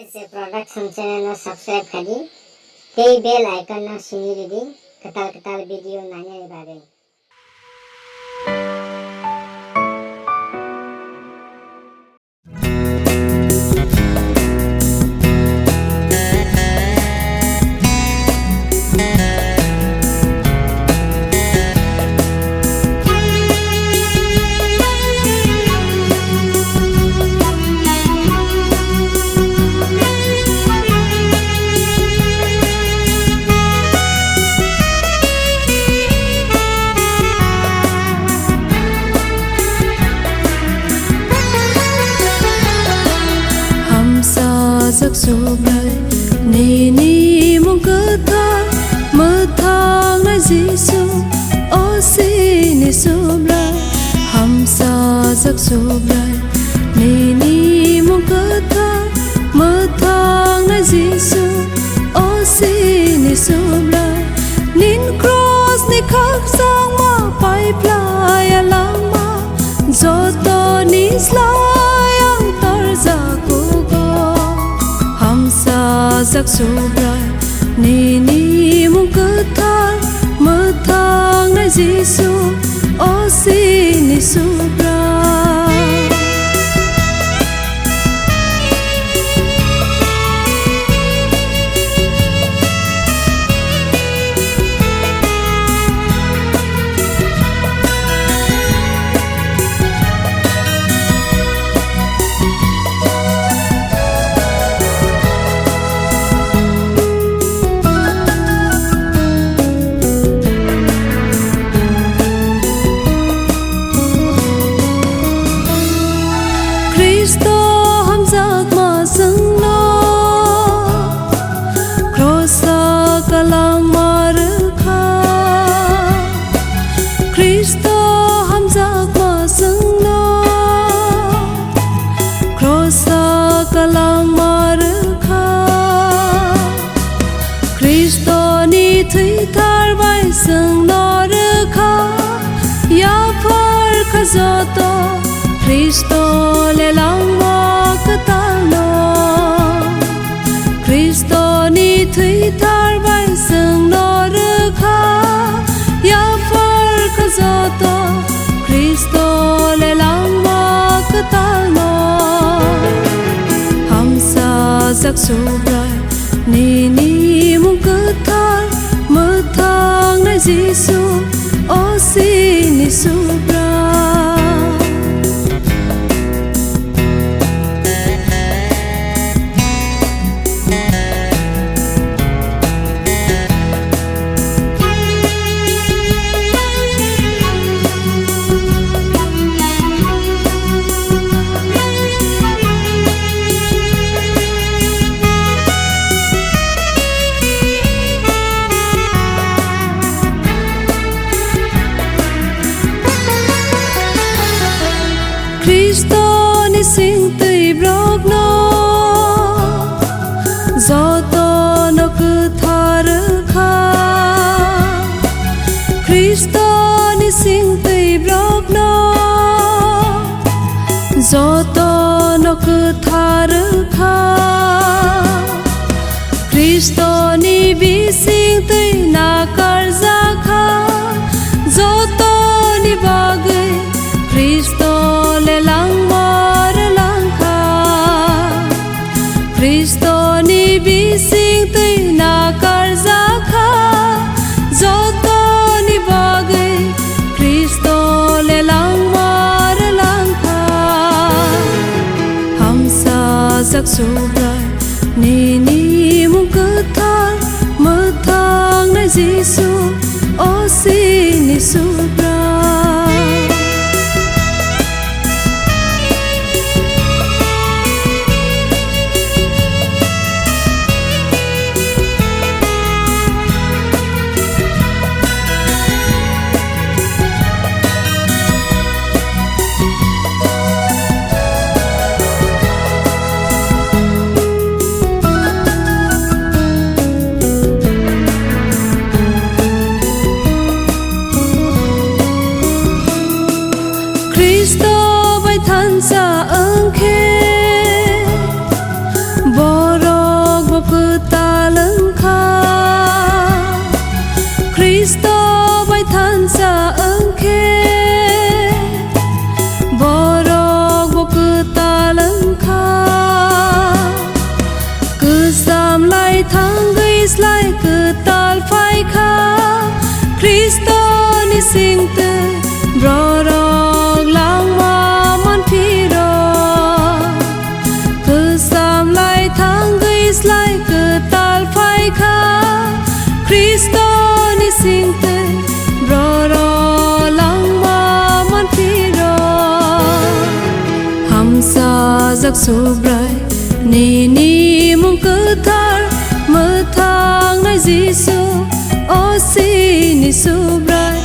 Yes, production channel na subscribe kadi. Tei bell icon na siniri di. Ketal video nanya ni babe. Hamchajak Subrai ni mong kata matang na Giêsu osi ni Subrai Hamchajak Subrai ni mong kata matang na Giêsu osi ni Subrai nin cross ni khắc sang ma pai playa lama joto ni slay ang tarza ko Hamchajak Subrai ni mong kata matang na Giêsu osi ni Subrai Hamchajak ma sang lo crossa kalang mar kha Cristo Hamchajak ma sang lo crossa kalang mar kha Cristo ni thui thar vai sang lo kha ya phar kha joto Cristo le lang mo katalo Cristo ni thui thar vai sang no kha ya phar kha joto Cristo le lang mo katalo Hamchajak Subrai ni mong kata matang na Giêsu osi ni Subrai Cristo ni sing tui brok no joto no ku thar kha Cristo ni sing tui brok no joto no ku thar kha Cristo ni bi sing tui na kar za kha joto ni bagai Cristo le lang mar lang kha Cristo ni bi sing tui na kar za kha joto ni bagai Cristo le lang mar lang kha Hamchajak Subrai ni mong kata matang na Giêsu osi ni Subrai sinh tư bro rong lang ma man phi ro cứ sam lai thang gis lai cứ tal phai kha Cristo ni sinh tư bro ro lang ma man phi ro Hamchajak Subrai ni mong cứ thar mơ thang nay Giêsu ô xin ni Subrai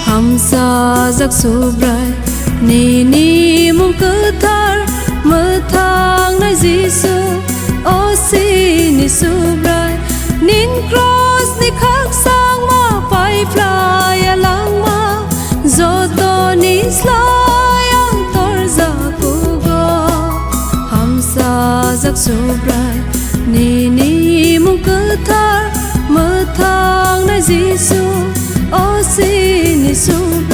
Hamchajak Subrai ni mong cứ thar mơ thang nay Giêsu ô xin ni Subrai nín cross ni khắc sang ma phai fly lang ma zo to ni slay ang tor za kugo Hamchajak Subrai ni mong cứ thar mơ thang nay Giêsu ô xin ni Subrai